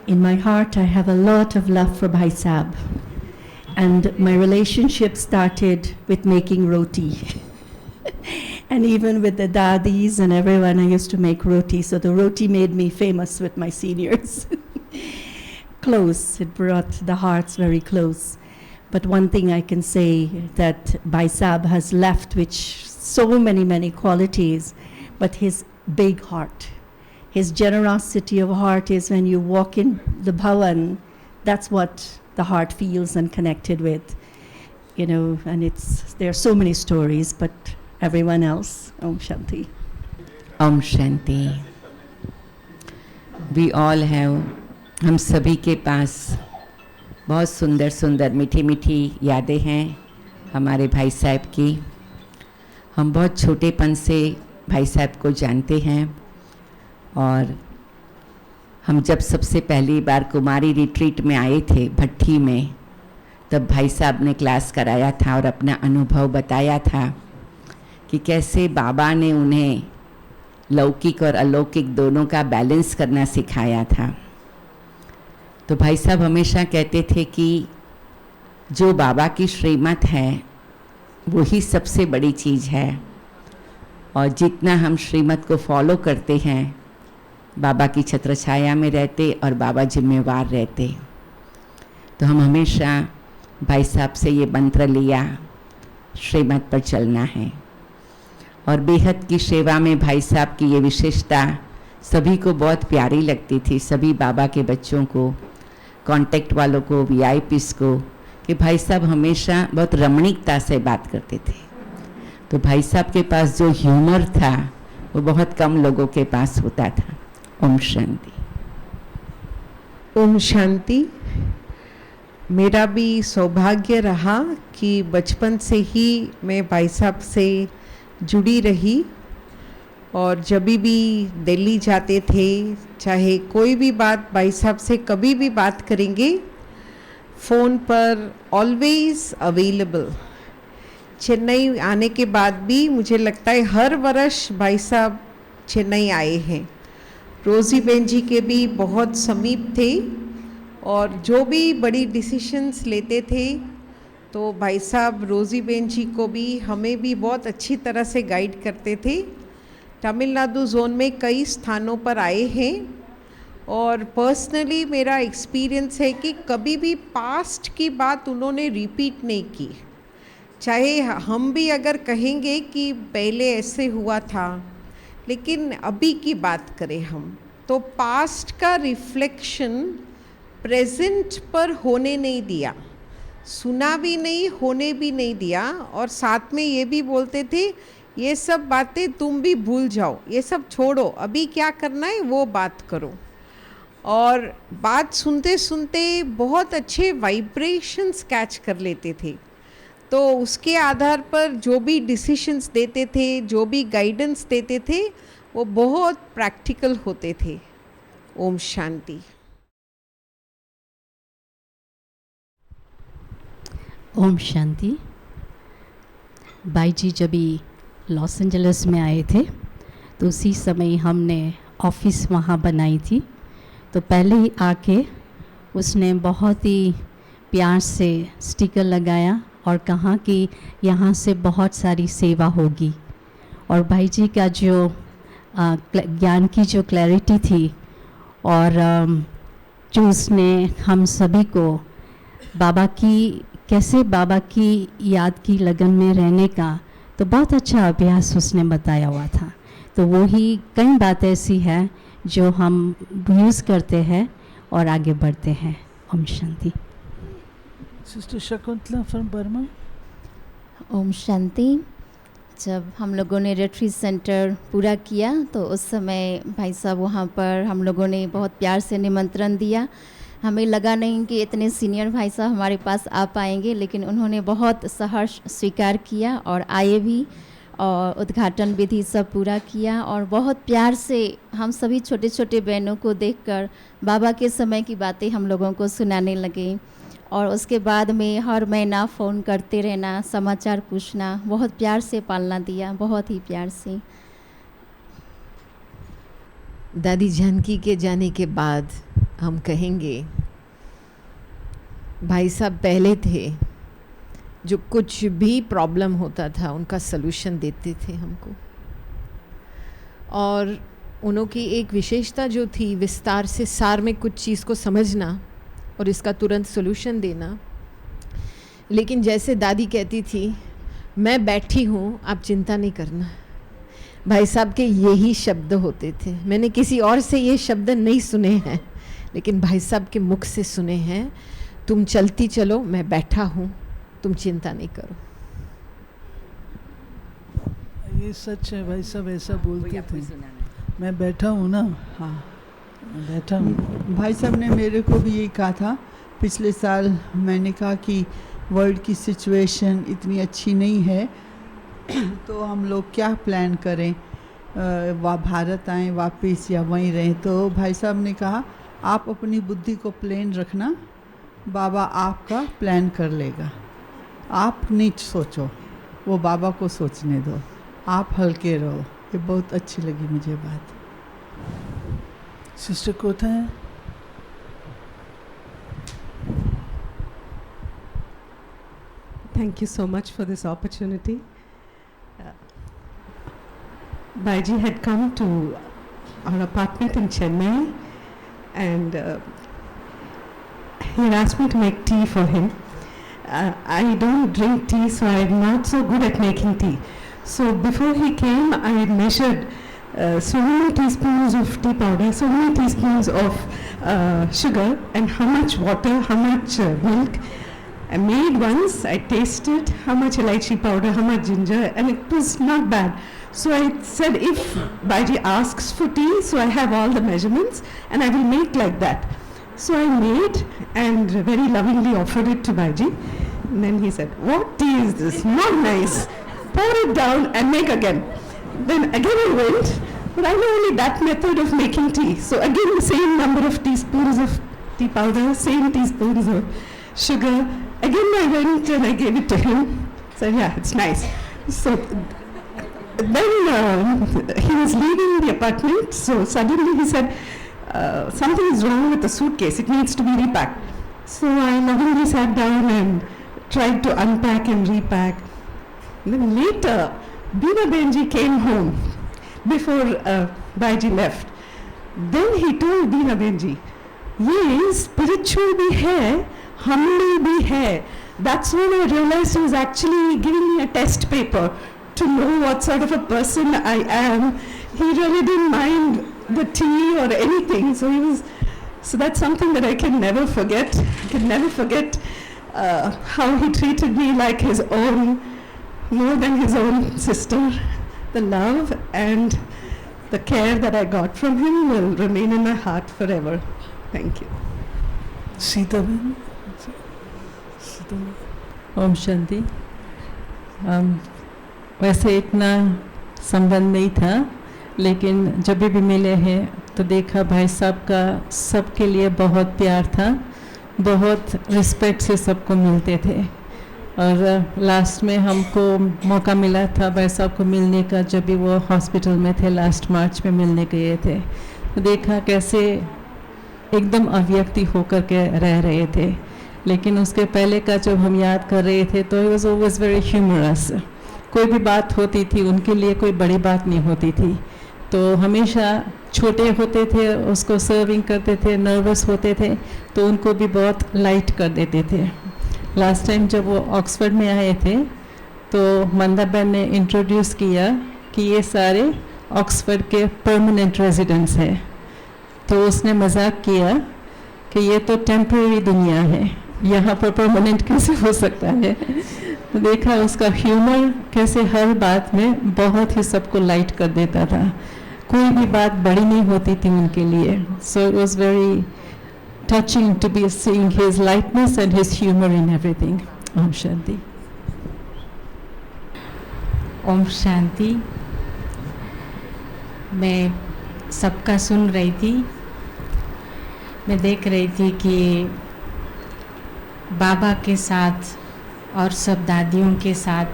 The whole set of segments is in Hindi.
In my heart, I have a lot of love for Bhai Sahib. And my relationship started with making roti. And even with the dadis and everyone, I used to make roti. So the roti made me famous with my seniors. Close, it brought the hearts very close. But one thing I can say that Bhai Sahib has left, which so many qualities, but his big heart. His generosity of heart is when you walk in the bhavan, that's what the heart feels and connected with, you know, and there are so many stories, but everyone else, Om Shanti. Om Shanti. We all have, हम सभी के पास बहुत सुंदर सुंदर मीठी मीठी यादें हैं हमारे भाई साहब की. हम बहुत छोटेपन से भाई साहब को जानते हैं और हम जब सबसे पहली बार कुमारी रिट्रीट में आए थे भट्ठी में, तब भाई साहब ने क्लास कराया था और अपना अनुभव बताया था कि कैसे बाबा ने उन्हें लौकिक और अलौकिक दोनों का बैलेंस करना सिखाया था. तो भाई साहब हमेशा कहते थे कि जो बाबा की श्रीमत है वही सबसे बड़ी चीज़ है, और जितना हम श्रीमत को फॉलो करते हैं बाबा की छत्रछाया में रहते और बाबा जिम्मेवार रहते. तो हम हमेशा भाई साहब से ये मंत्र लिया, श्रीमत पर चलना है. और बेहद की सेवा में भाई साहब की ये विशेषता सभी को बहुत प्यारी लगती थी, सभी बाबा के बच्चों को, कांटेक्ट वालों को, वीआईपीस को, कि भाई साहब हमेशा बहुत रमणीकता से बात करते थे. तो भाई साहब के पास जो ह्यूमर था वो बहुत कम लोगों के पास होता था. ओम शांति. ओम शांति. मेरा भी सौभाग्य रहा कि बचपन से ही मैं भाई साहब से जुड़ी रही, और जब भी दिल्ली जाते थे, चाहे कोई भी बात भाई साहब से कभी भी बात करेंगे, फ़ोन पर ऑलवेज़ अवेलेबल. चेन्नई आने के बाद भी मुझे लगता है हर वर्ष भाई साहब चेन्नई आए हैं. रोज़ी बहन जी के भी बहुत समीप थे, और जो भी बड़ी डिसीशंस लेते थे तो भाई साहब रोज़ी बहन जी को भी हमें भी बहुत अच्छी तरह से गाइड करते थे. तमिलनाडु जोन में कई स्थानों पर आए हैं, और पर्सनली मेरा एक्सपीरियंस है कि कभी भी पास्ट की बात उन्होंने रिपीट नहीं की. चाहे हम भी अगर कहेंगे कि पहले ऐसे हुआ था, लेकिन अभी की बात करें हम, तो पास्ट का रिफ्लेक्शन प्रेजेंट पर होने नहीं दिया, सुना भी नहीं, होने भी नहीं दिया. और साथ में ये भी बोलते थे ये सब बातें तुम भी भूल जाओ, ये सब छोड़ो, अभी क्या करना है वो बात करो. और बात सुनते सुनते बहुत अच्छे वाइब्रेशंस कैच कर लेते थे. तो उसके आधार पर जो भी डिसीशंस देते थे, जो भी गाइडेंस देते थे, वो बहुत प्रैक्टिकल होते थे. ओम शांति. ओम शांति. भाई जी जब भी लॉस एंजलिस में आए थे तो उसी समय हमने ऑफिस वहाँ बनाई थी. तो पहले ही आके उसने बहुत ही प्यार से स्टिकर लगाया और कहा कि यहाँ से बहुत सारी सेवा होगी. और भाई जी का जो ज्ञान की जो क्लैरिटी थी, और जो उसने हम सभी को कैसे बाबा की याद की लगन में रहने का तो बहुत अच्छा अभ्यास उसने बताया हुआ था. तो वो ही कई बात ऐसी है जो हम यूज़ करते हैं और आगे बढ़ते हैं. ओम शांति. Sister Shakuntala from Burma. ओम शांति. जब हम लोगों ने रिट्रीट सेंटर पूरा किया तो उस समय भाई साहब वहाँ पर हम लोगों ने बहुत प्यार से निमंत्रण दिया. हमें लगा नहीं कि इतने सीनियर भाई साहब हमारे पास आ पाएंगे, लेकिन उन्होंने बहुत सहर्ष स्वीकार किया और आए भी, और उद्घाटन विधि सब पूरा किया. और बहुत प्यार से हम सभी छोटे छोटे बहनों को देखकर बाबा के समय की बातें हम लोगों को सुनाने लगे. और उसके बाद में हर महीना फ़ोन करते रहना, समाचार पूछना, बहुत प्यार से पालना दिया, बहुत ही प्यार से. दादी जानकी के जाने के बाद हम कहेंगे, भाई साहब पहले थे जो कुछ भी प्रॉब्लम होता था उनका सलूशन देते थे हमको, और उनकी एक विशेषता जो थी विस्तार से सार में कुछ चीज़ को समझना और इसका तुरंत सलूशन देना। लेकिन जैसे दादी कहती थी, मैं बैठी हूँ, आप चिंता नहीं करना। भाई साहब के यही शब्द होते थे। मैंने किसी और से ये शब्द नहीं सुने हैं, लेकिन भाई साहब के मुख से सुने हैं, तुम चलती चलो, मैं बैठा हूँ, तुम चिंता नहीं करो। ये सच है, भाई साहब ऐसा बोलते थे। मैं बैठा हूँ ना, हाँ, मैं बैठा हूँ। भाई साहब ने मेरे को भी यही कहा था। पिछले साल मैंने कहा कि वर्ल्ड की सिचुएशन इतनी अच्छी नहीं है तो हम लोग क्या प्लान करें, भारत आएँ वापस या वहीं रहें। तो भाई साहब ने कहा, आप अपनी बुद्धि को प्लेन रखना, बाबा आपका प्लान कर लेगा, आप नीच सोचो, वो बाबा को सोचने दो, आप हल्के रहो। ये बहुत अच्छी लगी मुझे बात। सिस्टर कोथा है? Thank you so much for this opportunity. Baiji had come to our apartment in Chennai, and he had asked me to make tea for him. I don't drink tea, so I'm not so good at making tea. So before he came, I had measured so many teaspoons of tea powder, so many teaspoons of sugar, and how much water, how much milk. I made once, I tasted how much elaichi powder, how much ginger, and it was not bad. So I said, if Baiji asks for tea, so I have all the measurements, and I will make like that. So I made and very lovingly offered it to Baiji. And then he said, what tea is this? Not nice. Pour it down and make again. Then again I went, but I know only that method of making tea. So again the same number of teaspoons of tea powder, same teaspoons of sugar. Again I went and I gave it to him. Said, yeah, it's nice. So then he was leaving the apartment, so suddenly he said, something is wrong with the suitcase, it needs to be repacked. So I lovingly sat down and tried to unpack and repack. Then later, Bina Benji came home before Baiji left. Then he told Bina Benji, ये spiritual भी है, humble भी है. That's when I realized he was actually giving me a test paper to know what sort of a person I am. He really didn't mind the tea or anything. So that's something that I can never forget. I can never forget how he treated me like his own, more than his own sister. The love and the care that I got from him will remain in my heart forever. Thank you. Sita बहन, सीता बहन। ओम शांति। वैसे इतना संबंध नहीं था, लेकिन जब भी मिले हैं तो देखा भाई साहब का सबके लिए बहुत प्यार था, बहुत रिस्पेक्ट से सबको मिलते थे। और लास्ट में हमको मौका मिला था भाई साहब को मिलने का, जब भी वो हॉस्पिटल में थे, लास्ट मार्च में मिलने गए थे। तो देखा कैसे एकदम अव्यक्ति होकर के रह रहे थे, लेकिन उसके पहले का जब हम याद कर रहे थे तो he was always very humorous. कोई भी बात होती थी उनके लिए कोई बड़ी बात नहीं होती थी, तो हमेशा छोटे होते थे, उसको सर्विंग करते थे, नर्वस होते थे तो उनको भी बहुत लाइट कर देते थे। लास्ट टाइम जब वो ऑक्सफोर्ड में आए थे तो मंदा बहन ने इंट्रोड्यूस किया कि ये सारे ऑक्सफोर्ड के परमानेंट रेजिडेंट्स हैं, तो उसने मजाक किया कि ये तो टेम्परेरी दुनिया है, यहाँ पर परमानेंट कैसे हो सकता है। तो देखा उसका ह्यूमर कैसे हर बात में बहुत ही सबको लाइट कर देता था, कोई भी बात बड़ी नहीं होती थी उनके लिए। So it was very touching to be seeing his lightness and his humour in everything. ओम शांति। ओम शांति। मैं सबका सुन रही थी, मैं देख रही थी कि बाबा के साथ और सब दादियों के साथ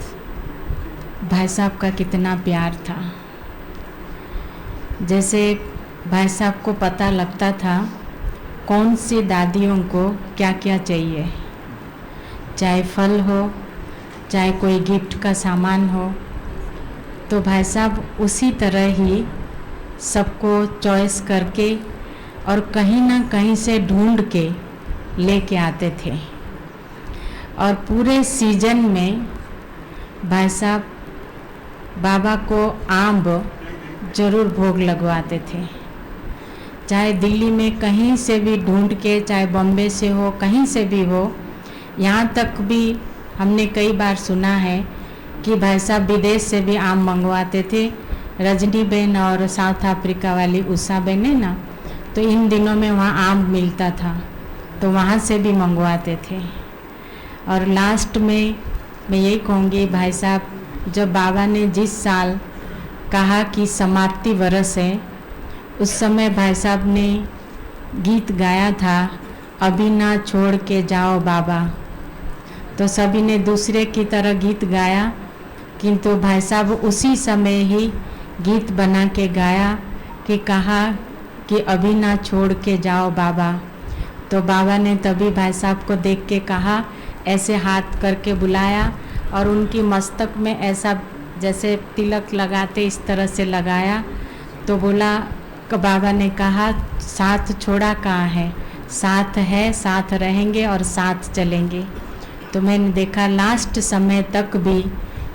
भाई साहब का कितना प्यार था। जैसे भाई साहब को पता लगता था कौन सी दादियों को क्या क्या चाहिए, चाहे फल हो चाहे कोई गिफ्ट का सामान हो। तो भाई साहब उसी तरह ही सबको चॉइस करके और कहीं ना कहीं से ढूंढ के लेके आते थे। और पूरे सीजन में भाई साहब बाबा को आम ज़रूर भोग लगवाते थे, चाहे दिल्ली में कहीं से भी ढूंढ के, चाहे बॉम्बे से हो, कहीं से भी हो। यहाँ तक भी हमने कई बार सुना है कि भाई साहब विदेश से भी आम मंगवाते थे। रजनी बहन और साउथ अफ्रीका वाली उषा बहन है ना, तो इन दिनों में वहाँ आम मिलता था, तो वहाँ से भी मंगवाते थे। और लास्ट में मैं यही कहूँगी भाई साहब, जब बाबा ने जिस साल कहा कि समाप्ति वर्ष है, उस समय भाई साहब ने गीत गाया था, अभी ना छोड़ के जाओ बाबा। तो सभी ने दूसरे की तरह गीत गाया, किंतु भाई साहब उसी समय ही गीत बना के गाया कि कहा कि अभी ना छोड़ के जाओ बाबा। तो बाबा ने तभी भाई साहब को देख के कहा, ऐसे हाथ करके बुलाया और उनकी मस्तक में ऐसा जैसे तिलक लगाते इस तरह से लगाया। तो बोला, बाबा ने कहा साथ छोड़ा कहाँ है, साथ है, साथ रहेंगे और साथ चलेंगे। तो मैंने देखा लास्ट समय तक भी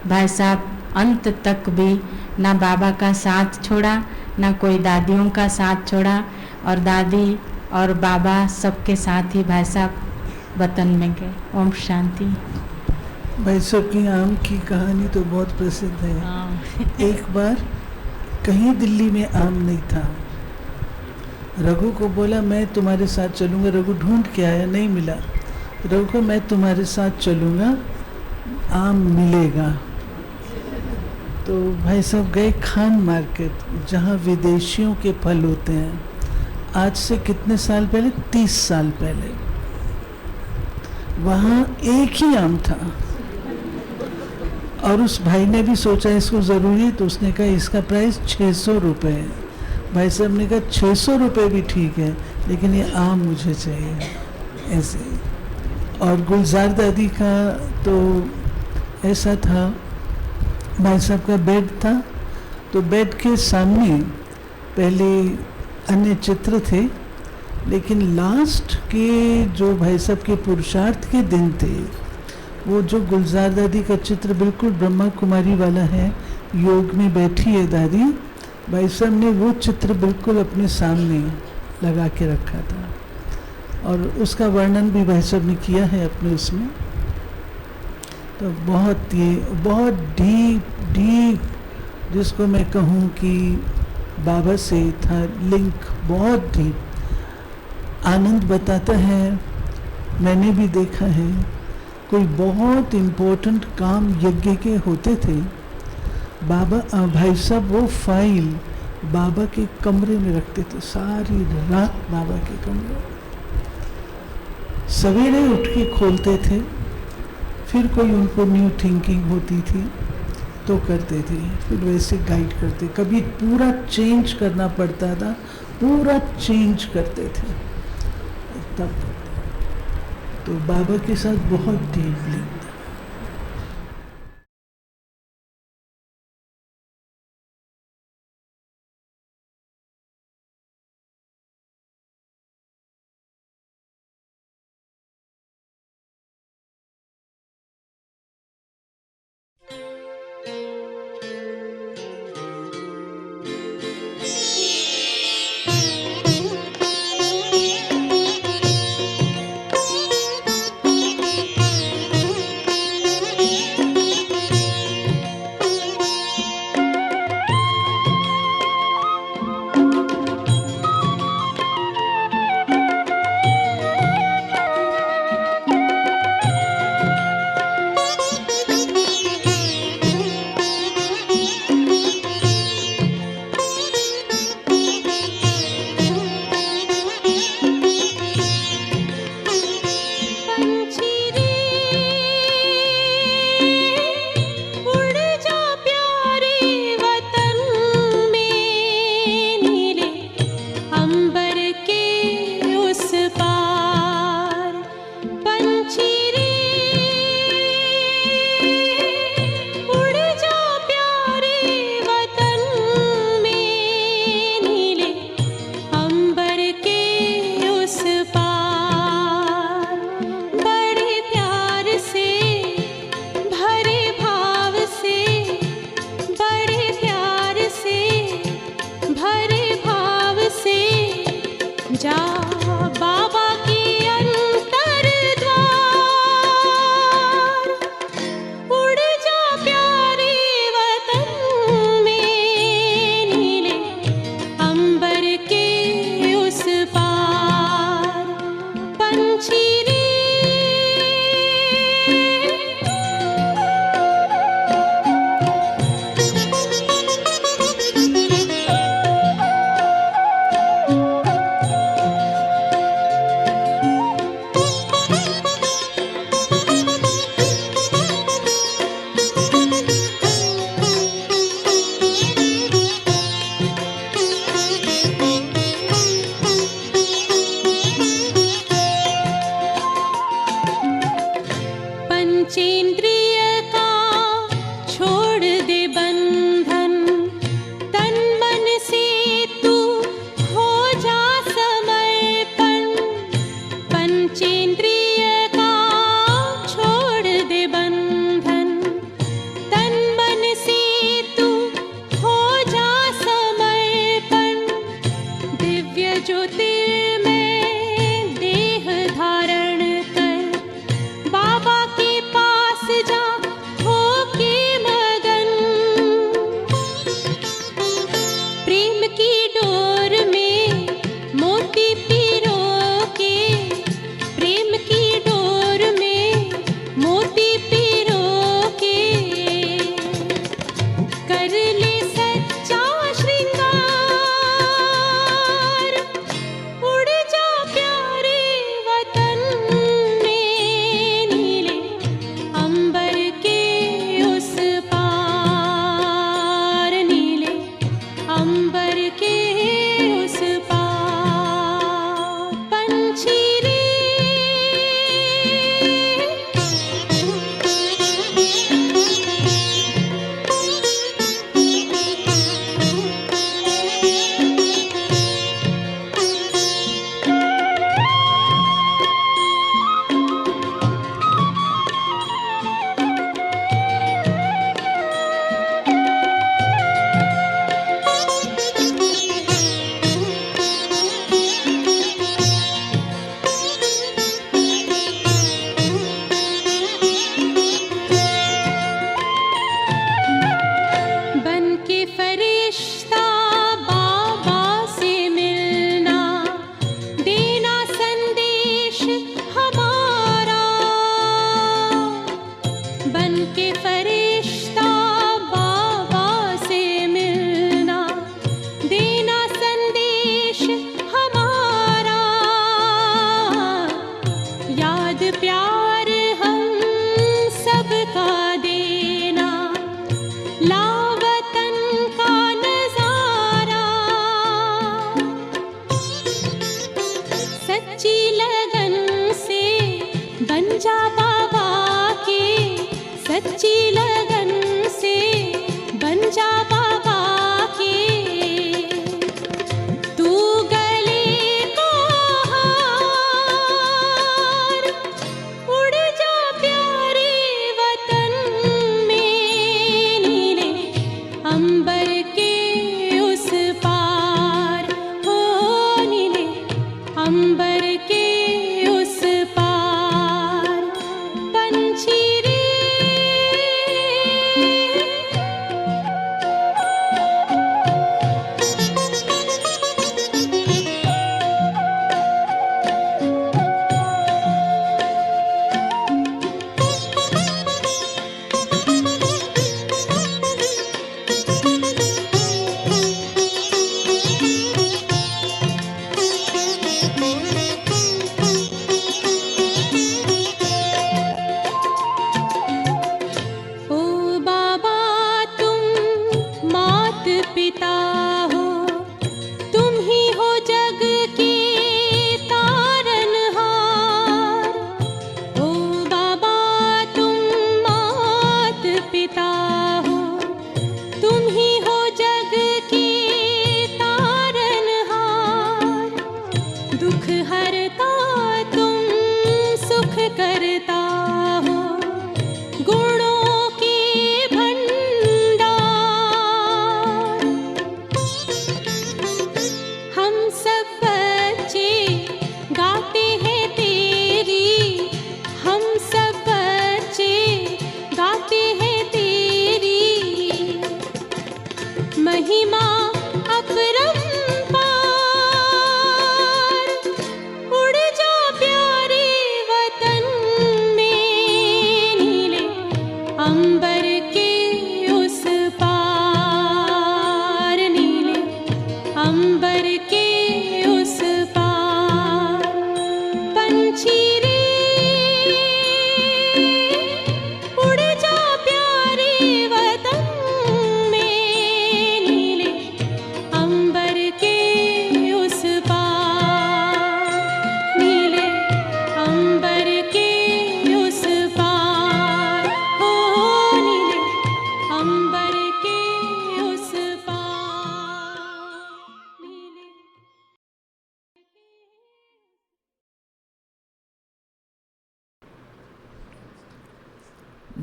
भाई साहब, अंत तक भी ना बाबा का साथ छोड़ा, ना कोई दादियों का साथ छोड़ा, और दादी और बाबा सबके साथ ही भाई साहब वतन में गए। ओम शांति। भाई साहब की आम की कहानी तो बहुत प्रसिद्ध है। एक बार कहीं दिल्ली में आम नहीं था, रघु को बोला मैं तुम्हारे साथ चलूँगा। रघु ढूंढ के आया, नहीं मिला। रघु को मैं तुम्हारे साथ चलूँगा, आम मिलेगा। तो भाई साहब गए खान मार्केट, जहाँ विदेशियों के फल होते हैं। आज से कितने साल पहले, 30 साल पहले। वहाँ एक ही आम था और उस भाई ने भी सोचा इसको ज़रूरी, तो उसने कहा इसका प्राइस 600 रुपये है। भाई साहब ने कहा 600 रुपये भी ठीक है, लेकिन ये आम मुझे चाहिए। ऐसे। और गुलजार दादी का तो ऐसा था, भाई साहब का बेड था, तो बेड के सामने पहले अन्य चित्र थे, लेकिन लास्ट के जो भाई साहब के पुरुषार्थ के दिन थे, वो जो गुलजार दादी का चित्र बिल्कुल ब्रह्मा कुमारी वाला है, योग में बैठी है दादी, भाई साहब ने वो चित्र बिल्कुल अपने सामने लगा के रखा था। और उसका वर्णन भी भाई साहब ने किया है अपने उसमें। तो बहुत डीप जिसको मैं कहूँ कि बाबा से था लिंक, बहुत डीप। आनंद बताता है, मैंने भी देखा है, कोई बहुत इम्पोर्टेंट काम यज्ञ के होते थे, बाबा भाई साहब वो फाइल बाबा के कमरे में रखते थे, सारी रात बाबा के कमरे। सवेरे उठ के खोलते थे, फिर कोई उनको न्यू थिंकिंग होती थी तो करते थे, फिर वैसे गाइड करते। कभी पूरा चेंज करना पड़ता था, पूरा चेंज करते थे तब। तो बाबा के साथ बहुत डीप लिंक था। पंछी रे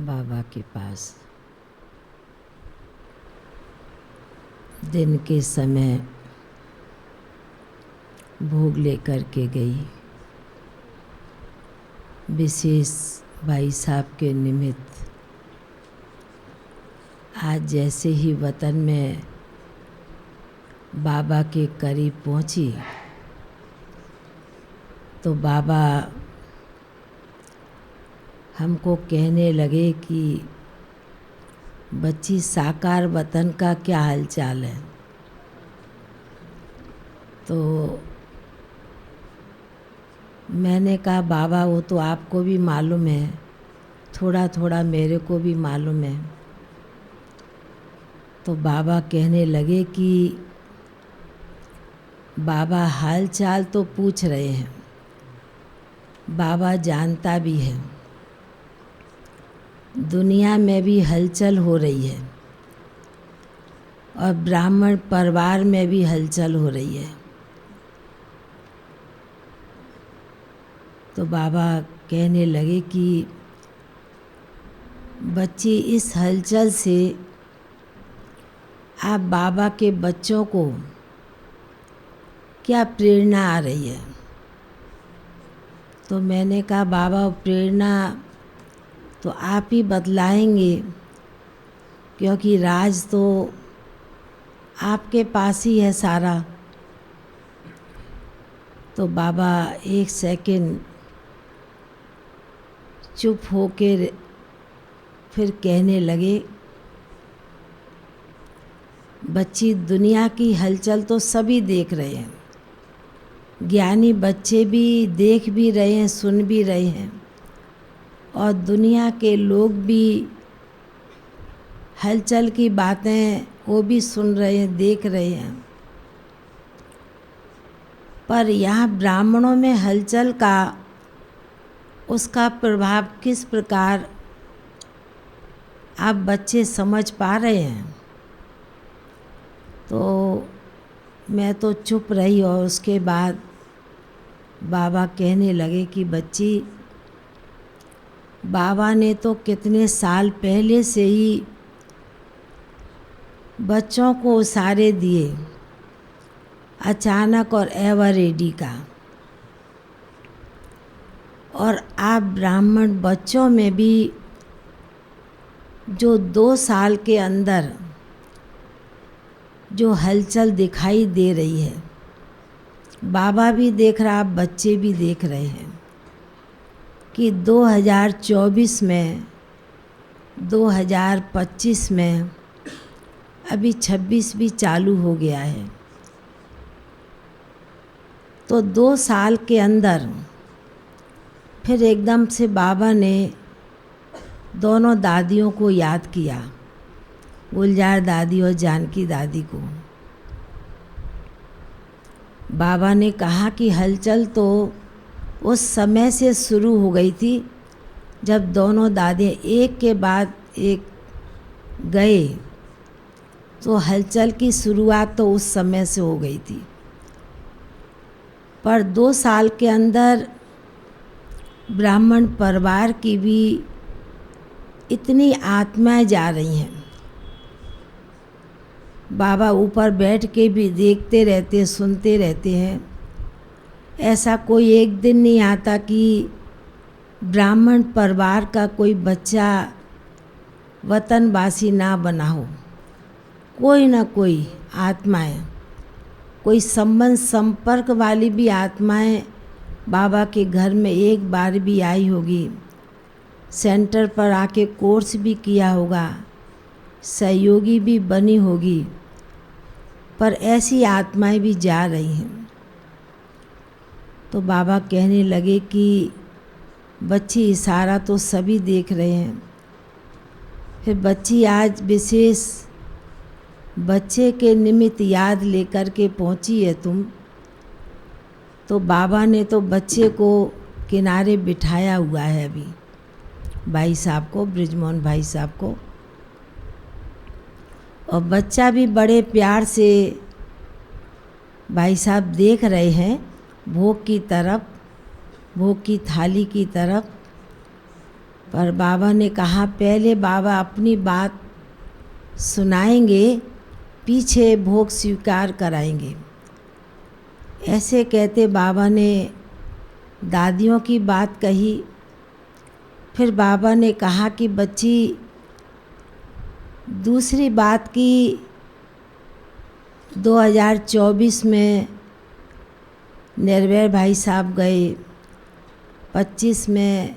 बाबा के पास दिन के समय भोग लेकर के गई। विशेष भाई साहब के निमित्त आज जैसे ही वतन में बाबा के करीब पहुंची तो बाबा हमको कहने लगे कि बच्ची साकार वतन का क्या हालचाल है। तो मैंने कहा बाबा वो तो आपको भी मालूम है, थोड़ा थोड़ा मेरे को भी मालूम है। तो बाबा कहने लगे कि बाबा हाल चाल तो पूछ रहे हैं बाबा जानता भी है, दुनिया में भी हलचल हो रही है और ब्राह्मण परिवार में भी हलचल हो रही है। तो बाबा कहने लगे कि बच्ची, इस हलचल से आप बाबा के बच्चों को क्या प्रेरणा आ रही है? तो मैंने कहा बाबा, प्रेरणा तो आप ही बतलाएंगे, क्योंकि राज तो आपके पास ही है सारा। तो बाबा एक सेकंड चुप होके फिर कहने लगे, बच्ची, दुनिया की हलचल तो सभी देख रहे हैं, ज्ञानी बच्चे भी देख भी रहे हैं, सुन भी रहे हैं, और दुनिया के लोग भी हलचल की बातें वो भी सुन रहे हैं, देख रहे हैं। पर यहाँ ब्राह्मणों में हलचल का, उसका प्रभाव किस प्रकार आप बच्चे समझ पा रहे हैं? तो मैं तो चुप रही और उसके बाद बाबा कहने लगे कि बच्ची, बाबा ने तो कितने साल पहले से ही बच्चों को उसारे दिए, अचानक और एवर रेडी का, और आप ब्राह्मण बच्चों में भी जो 2 साल के अंदर जो हलचल दिखाई दे रही है, बाबा भी देख रहा, आप बच्चे भी देख रहे हैं कि 2024 में, 2025 में, अभी 26 भी चालू हो गया है। तो 2 साल के अंदर फिर एकदम से बाबा ने दोनों दादियों को याद किया, गुलजार दादी और जानकी दादी को। बाबा ने कहा कि हलचल तो उस समय से शुरू हो गई थी जब दोनों दादी एक के बाद एक गए, तो हलचल की शुरुआत तो उस समय से हो गई थी। पर 2 साल के अंदर ब्राह्मण परिवार की भी इतनी आत्माएं जा रही हैं। बाबा ऊपर बैठ के भी देखते रहते, सुनते रहते हैं। ऐसा कोई एक दिन नहीं आता कि ब्राह्मण परिवार का कोई बच्चा वतनवासी ना बना हो। कोई ना कोई आत्माएं, कोई संबंध संपर्क वाली भी आत्माएं बाबा के घर में एक बार भी आई होगी, सेंटर पर आके कोर्स भी किया होगा, सहयोगी भी बनी होगी, पर ऐसी आत्माएं भी जा रही हैं। तो बाबा कहने लगे कि बच्ची, इशारा तो सभी देख रहे हैं। फिर बच्ची, आज विशेष बच्चे के निमित्त याद लेकर के पहुंची है तुम। तो बाबा ने तो बच्चे को किनारे बिठाया हुआ है अभी, भाई साहब को, ब्रिजमोहन भाई साहब को, और बच्चा भी बड़े प्यार से भाई साहब देख रहे हैं भोग की तरफ, भोग की थाली की तरफ। पर बाबा ने कहा पहले बाबा अपनी बात सुनाएंगे, पीछे भोग स्वीकार कराएंगे। ऐसे कहते बाबा ने दादियों की बात कही। फिर बाबा ने कहा कि बच्ची, दूसरी बात की 2024 में निर्भय भाई साहब गए, 25 में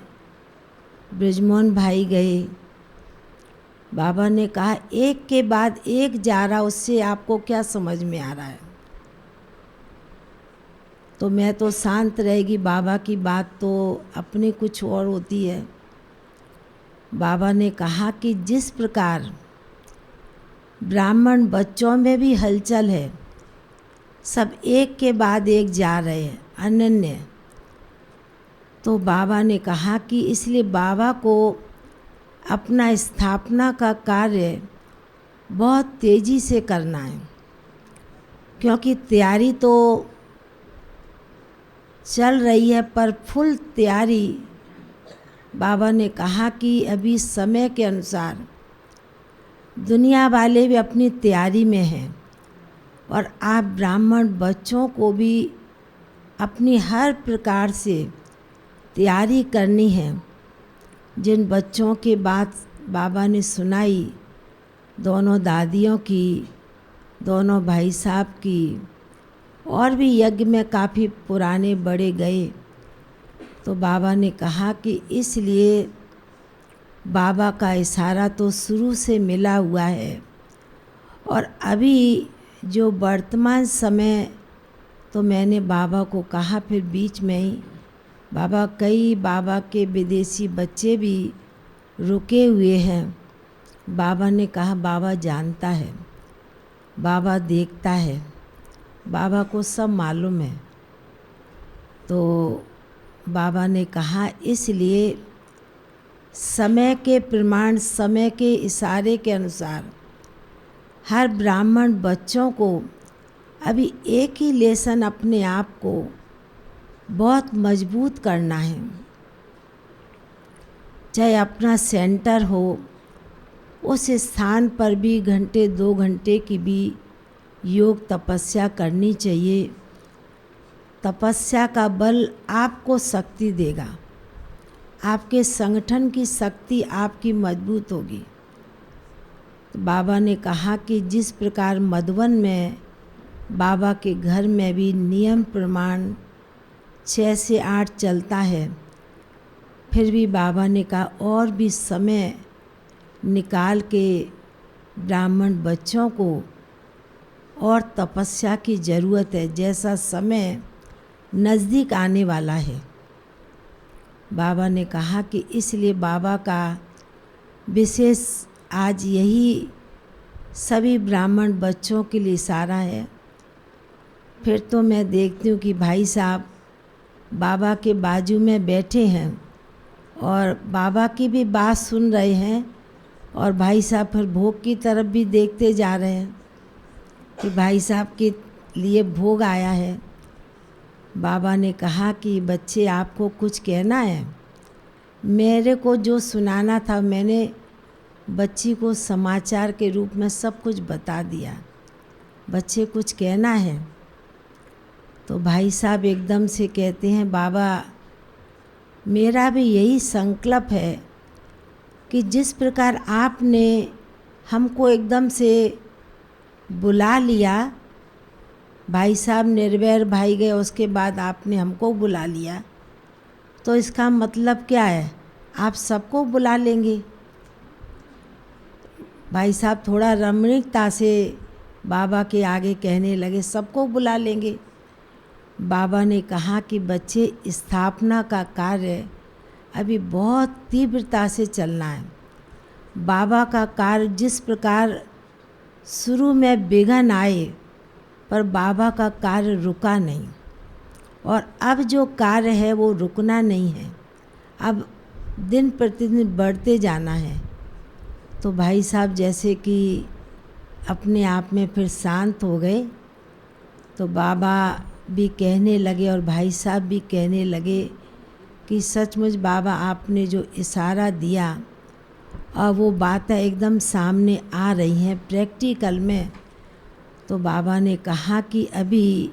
ब्रिजमोहन भाई गए। बाबा ने कहा एक के बाद एक जा रहा, उससे आपको क्या समझ में आ रहा है? तो मैं तो शांत रहेगी, बाबा की बात तो अपनी कुछ और होती है। बाबा ने कहा कि जिस प्रकार ब्राह्मण बच्चों में भी हलचल है, सब एक के बाद एक जा रहे हैं, अनन्य, तो बाबा ने कहा कि इसलिए बाबा को अपना स्थापना का कार्य बहुत तेज़ी से करना है, क्योंकि तैयारी तो चल रही है, पर फुल तैयारी बाबा ने कहा कि अभी समय के अनुसार दुनिया वाले भी अपनी तैयारी में हैं और आप ब्राह्मण बच्चों को भी अपनी हर प्रकार से तैयारी करनी है। जिन बच्चों की बात बाबा ने सुनाई, दोनों दादियों की, दोनों भाई साहब की, और भी यज्ञ में काफ़ी पुराने बड़े गए, तो बाबा ने कहा कि इसलिए बाबा का इशारा तो शुरू से मिला हुआ है और अभी जो वर्तमान समय, तो मैंने बाबा को कहा फिर बीच में ही बाबा, कई बाबा के विदेशी बच्चे भी रुके हुए हैं। बाबा ने कहा बाबा जानता है, बाबा देखता है, बाबा को सब मालूम है। तो बाबा ने कहा इसलिए समय के प्रमाण, समय के इशारे के अनुसार हर ब्राह्मण बच्चों को अभी एक ही लेसन अपने आप को बहुत मजबूत करना है। चाहे अपना सेंटर हो, उस स्थान पर भी घंटे 2 घंटे की भी योग तपस्या करनी चाहिए। तपस्या का बल आपको शक्ति देगा, आपके संगठन की शक्ति आपकी मजबूत होगी। तो बाबा ने कहा कि जिस प्रकार मधुबन में बाबा के घर में भी नियम प्रमाण 6 से 8 चलता है, फिर भी बाबा ने कहा और भी समय निकाल के ब्राह्मण बच्चों को और तपस्या की ज़रूरत है, जैसा समय नज़दीक आने वाला है। बाबा ने कहा कि इसलिए बाबा का विशेष आज यही सभी ब्राह्मण बच्चों के लिए इशारा है। फिर तो मैं देखती हूँ कि भाई साहब बाबा के बाजू में बैठे हैं और बाबा की भी बात सुन रहे हैं, और भाई साहब फिर भोग की तरफ भी देखते जा रहे हैं कि भाई साहब के लिए भोग आया है। बाबा ने कहा कि बच्चे आपको कुछ कहना है। मेरे को जो सुनाना था मैंने बच्ची को समाचार के रूप में सब कुछ बता दिया। बच्चे कुछ कहना है। तो भाई साहब एकदम से कहते हैं बाबा मेरा भी यही संकल्प है कि जिस प्रकार आपने हमको एकदम से बुला लिया, भाई साहब निर्वैर भाई गए, उसके बाद आपने हमको बुला लिया, तो इसका मतलब क्या है? आप सबको बुला लेंगे। भाई साहब थोड़ा रमणीकता से बाबा के आगे कहने लगे, सबको बुला लेंगे। बाबा ने कहा कि बच्चे स्थापना का कार्य अभी बहुत तीव्रता से चलना है। बाबा का कार्य जिस प्रकार शुरू में विघ्न आए, पर बाबा का कार्य रुका नहीं, और अब जो कार्य है वो रुकना नहीं है, अब दिन प्रतिदिन बढ़ते जाना है। तो भाई साहब जैसे कि अपने आप में फिर शांत हो गए, तो बाबा भी कहने लगे और भाई साहब भी कहने लगे कि सचमुच बाबा आपने जो इशारा दिया और वो बातें एकदम सामने आ रही हैं प्रैक्टिकल में। तो बाबा ने कहा कि अभी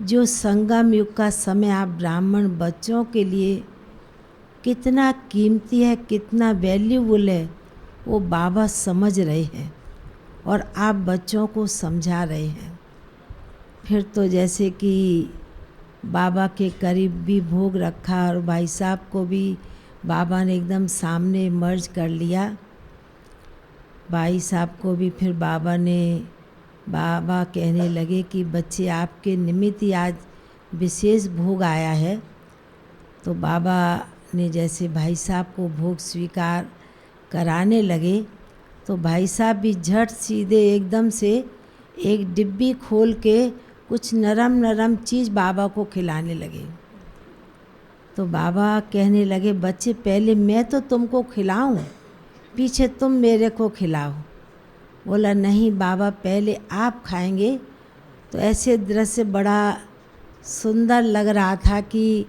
जो संगम युग का समय आप ब्राह्मण बच्चों के लिए कितना कीमती है, कितना वैल्यूबल है, वो बाबा समझ रहे हैं और आप बच्चों को समझा रहे हैं। फिर तो जैसे कि बाबा के करीब भी भोग रखा और भाई साहब को भी बाबा ने एकदम सामने मर्ज कर लिया। भाई साहब को भी फिर बाबा कहने लगे कि बच्चे आपके निमित्त ही आज विशेष भोग आया है। तो बाबा ने जैसे भाई साहब को भोग स्वीकार कराने लगे, तो भाई साहब भी झट सीधे एकदम से एक डिब्बी खोल के कुछ नरम नरम चीज़ बाबा को खिलाने लगे। तो बाबा कहने लगे, बच्चे पहले मैं तो तुमको खिलाऊं, पीछे तुम मेरे को खिलाओ। बोला नहीं बाबा, पहले आप खाएंगे। तो ऐसे दृश्य बड़ा सुंदर लग रहा था कि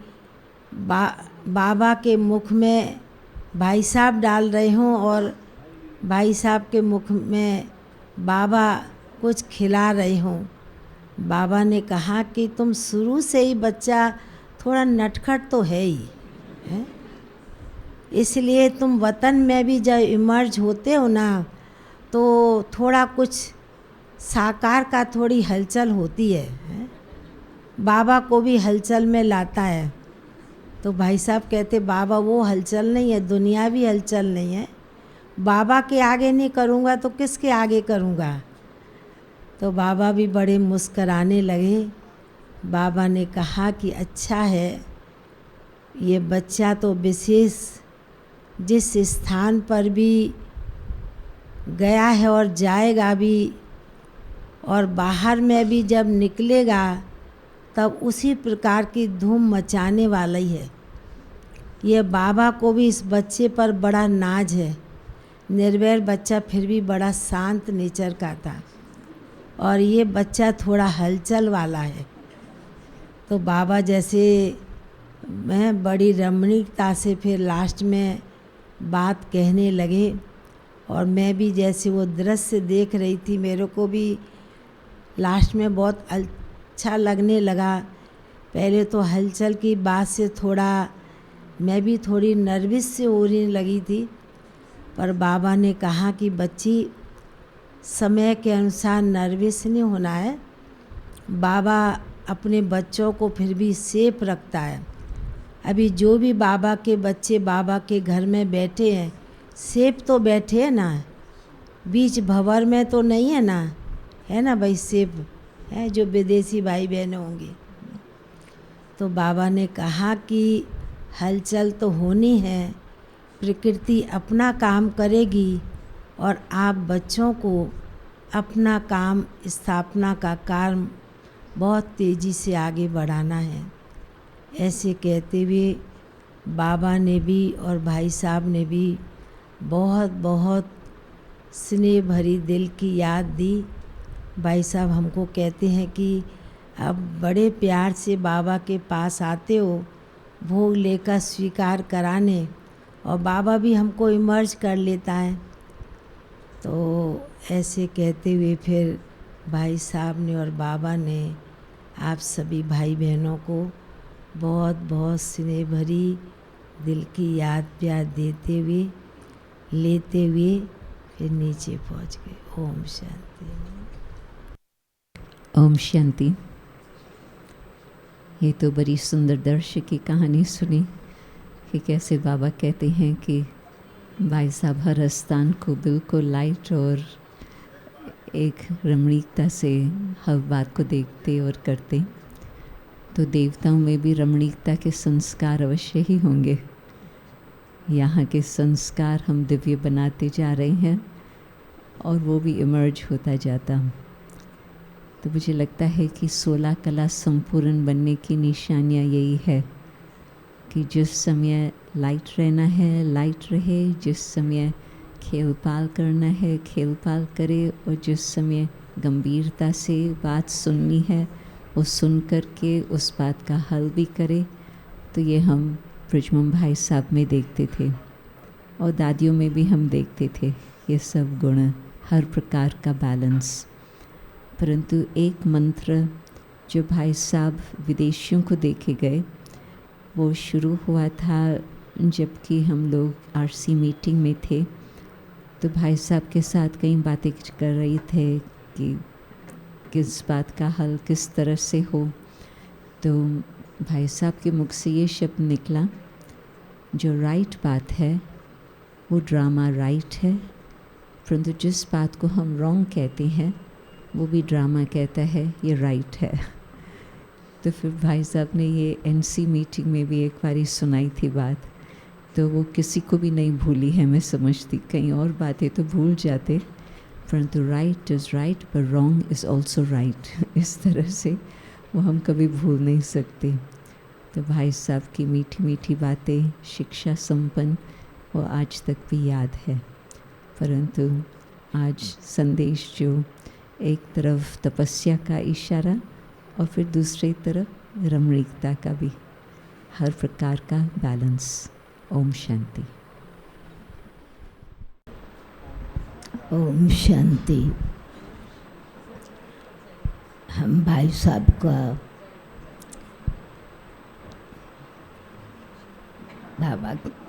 बाबा के मुख में भाई साहब डाल रहे हों और भाई साहब के मुख में बाबा कुछ खिला रहे हों। बाबा ने कहा कि तुम शुरू से ही बच्चा थोड़ा नटखट तो है ही है, इसलिए तुम वतन में भी जब इमर्ज होते हो ना तो थोड़ा कुछ साकार का थोड़ी हलचल होती है, बाबा को भी हलचल में लाता है। तो भाई साहब कहते बाबा वो हलचल नहीं है, दुनिया भी हलचल नहीं है, बाबा के आगे नहीं करूँगा तो किसके आगे करूँगा। तो बाबा भी बड़े मुस्कराने लगे। बाबा ने कहा कि अच्छा है, ये बच्चा तो विशेष जिस स्थान पर भी गया है और जाएगा भी, और बाहर में भी जब निकलेगा तब उसी प्रकार की धूम मचाने वाला ही है। ये बाबा को भी इस बच्चे पर बड़ा नाज है। निर्वैर बच्चा फिर भी बड़ा शांत नेचर का था और ये बच्चा थोड़ा हलचल वाला है। तो बाबा जैसे मैं बड़ी रमणीकता से फिर लास्ट में बात कहने लगे और मैं भी जैसे वो दृश्य देख रही थी, मेरे को भी लास्ट में बहुत अच्छा लगने लगा। पहले तो हलचल की बात से थोड़ा मैं भी थोड़ी नर्वस से होने लगी थी, पर बाबा ने कहा कि बच्ची समय के अनुसार नर्वस नहीं होना है, बाबा अपने बच्चों को फिर भी सेफ रखता है। अभी जो भी बाबा के बच्चे बाबा के घर में बैठे हैं सेफ तो बैठे हैं ना, बीच भंवर में तो नहीं है ना, है ना भाई, सेफ है जो विदेशी भाई बहनें होंगे। तो बाबा ने कहा कि हलचल तो होनी है, प्रकृति अपना काम करेगी और आप बच्चों को अपना काम स्थापना का कार्य बहुत तेज़ी से आगे बढ़ाना है। ऐसे कहते हुए बाबा ने भी और भाई साहब ने भी बहुत बहुत स्नेह भरी दिल की याद दी। भाई साहब हमको कहते हैं कि अब बड़े प्यार से बाबा के पास आते हो भोग लेकर स्वीकार कराने, और बाबा भी हमको इमर्ज कर लेता है। तो ऐसे कहते हुए फिर भाई साहब ने और बाबा ने आप सभी भाई बहनों को बहुत बहुत स्नेह भरी दिल की याद प्यार देते हुए लेते हुए फिर नीचे पहुंच गए। ओम शांति। ओम शांति। ये तो बड़ी सुंदर दृश्य की कहानी सुनी कि कैसे बाबा कहते हैं कि भाई साहब हर स्थान को बिल्कुल लाइट और एक रमणीकता से हर बात को देखते और करते। तो देवताओं में भी रमणीकता के संस्कार अवश्य ही होंगे। यहाँ के संस्कार हम दिव्य बनाते जा रहे हैं और वो भी इमर्ज होता जाता। तो मुझे लगता है कि 16 कला संपूर्ण बनने की निशानियाँ यही है कि जिस समय लाइट रहना है लाइट रहे, जिस समय खेल पाल करना है खेल पाल करे, और जिस समय गंभीरता से बात सुननी है वो सुन कर के उस बात का हल भी करे। तो ये हम ब्रिजमन भाई साहब में देखते थे और दादियों में भी हम देखते थे ये सब गुण, हर प्रकार का बैलेंस। परंतु एक मंत्र जो भाई साहब विदेशियों को देखे गए वो शुरू हुआ था जबकि हम लोग आरसी मीटिंग में थे। तो भाई साहब के साथ कई बातें कर रहे थे कि किस बात का हल किस तरह से हो। तो भाई साहब के मुख से ये शब्द निकला, जो राइट बात है वो ड्रामा राइट है, परंतु जिस बात को हम रॉन्ग कहते हैं वो भी ड्रामा कहता है ये राइट है। तो फिर भाई साहब ने ये एनसी मीटिंग में भी एक बारी सुनाई थी बात, तो वो किसी को भी नहीं भूली है। मैं समझती कई और बातें तो भूल जाते, परंतु राइट इज़ राइट पर रॉन्ग इज़ ऑल्सो राइट, इस तरह से वो हम कभी भूल नहीं सकते। तो भाई साहब की मीठी मीठी बातें, शिक्षा संपन्न, वो आज तक भी याद है। परंतु आज संदेश जो एक तरफ तपस्या का इशारा और फिर दूसरी तरफ रमणीकता का भी, हर प्रकार का बैलेंस। ओम शांति। ओम शांति। हम भाई साहब का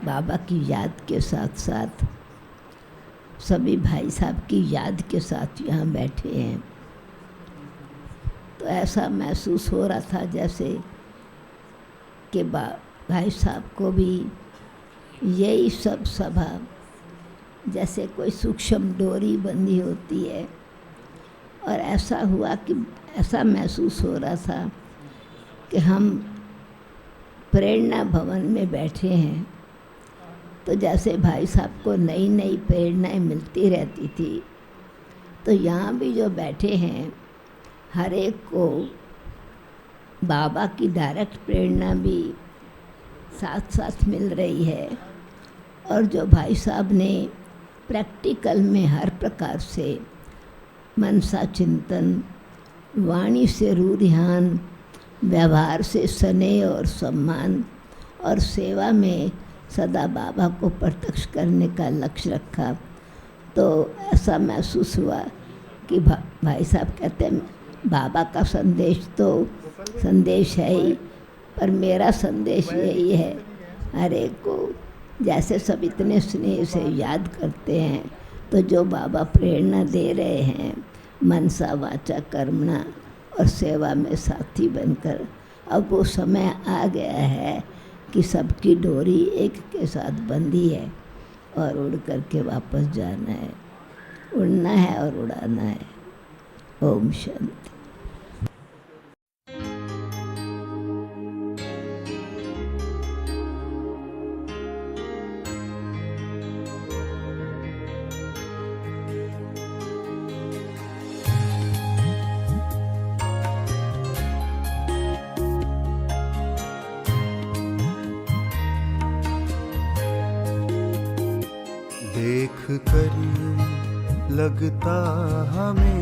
बाबा की याद के साथ साथ सभी भाई साहब की याद के साथ यहाँ बैठे हैं, तो ऐसा महसूस हो रहा था जैसे कि भाई साहब को भी यही सब सभा जैसे कोई सूक्ष्म डोरी बंधी होती है। और ऐसा हुआ कि ऐसा महसूस हो रहा था कि हम प्रेरणा भवन में बैठे हैं, तो जैसे भाई साहब को नई नई प्रेरणाएं मिलती रहती थी, तो यहाँ भी जो बैठे हैं हर एक को बाबा की डायरेक्ट प्रेरणा भी साथ साथ मिल रही है। और जो भाई साहब ने प्रैक्टिकल में हर प्रकार से मनसा चिंतन, वाणी से रूढ़ियान, व्यवहार से स्नेह और सम्मान और सेवा में सदा बाबा को प्रत्यक्ष करने का लक्ष्य रखा, तो ऐसा महसूस हुआ कि भाई साहब कहते हैं बाबा का संदेश तो संदेश है ही, पर मेरा संदेश यही है हर एक को, जैसे सब इतने स्नेह से याद करते हैं, तो जो बाबा प्रेरणा दे रहे हैं मनसा वाचा कर्मणा और सेवा में साथी बनकर, अब वो समय आ गया है कि सबकी डोरी एक के साथ बंधी है और उड़ कर के वापस जाना है, उड़ना है और उड़ाना है। ओम शांति। देख कर लगता हमें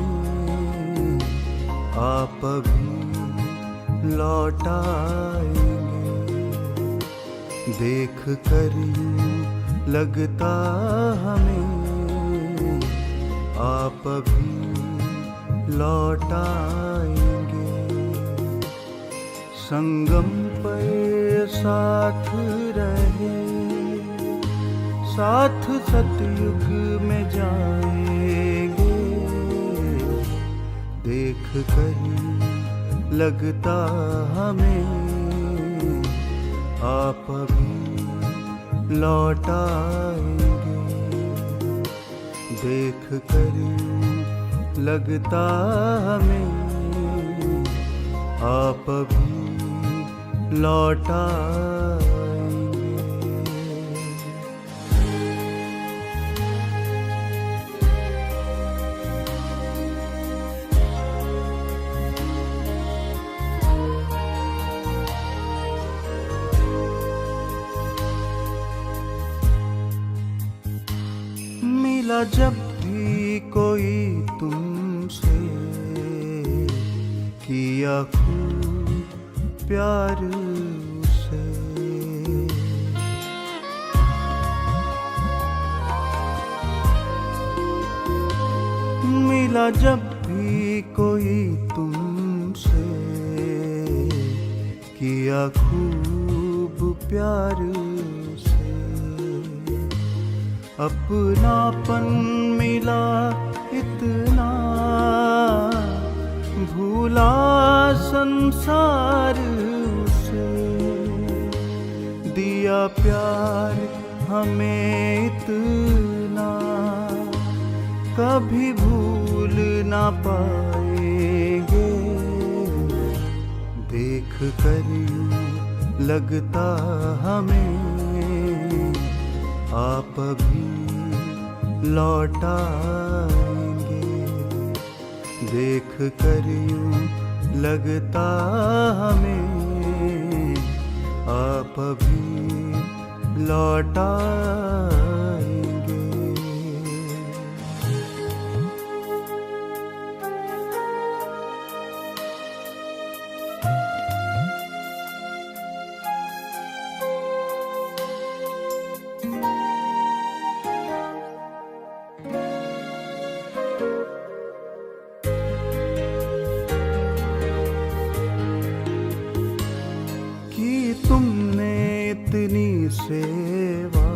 आप भी लौट आएंगे। देख कर लगता हमें आप भी लौट आएंगे। संगम पर साथ रहे, साथ सतयुग में जाएंगे। देख कर लगता हमें आप भी लौट आएंगे। देख कर लगता हमें आप भी लौट आएंगे। मिला जब भी कोई तुमसे, किया खूब प्यार उसे। मिला जब भी कोई तुमसे, किया खूब प्यार उसे। अपनापन मिला इतना, भूला संसार उसे। दिया प्यार हमें इतना, कभी भूल ना पाएंगे। देख कर लगता हमें आप भी लौट आएंगे। देख कर यूं लगता हमें आप भी लौट आएंगे। सेवा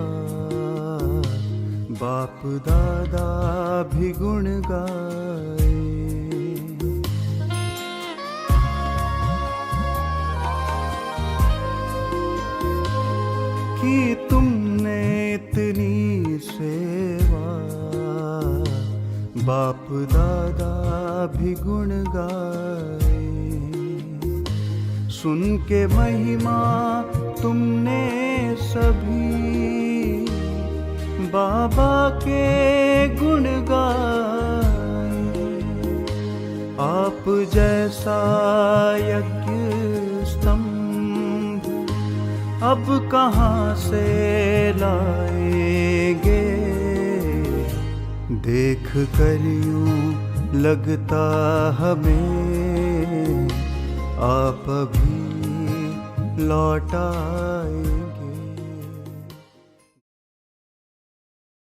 बाप दादा भी गुण गाए, कि तुमने इतनी सेवा बाप दादा भी गुण गाए। सुन के महिमा तुमने सभी बाबा के गुण गाए। आप जैसा यज्ञ स्तंभ अब कहाँ से लाएंगे, देख कर यूं लगता हमें आप भी लौट आए।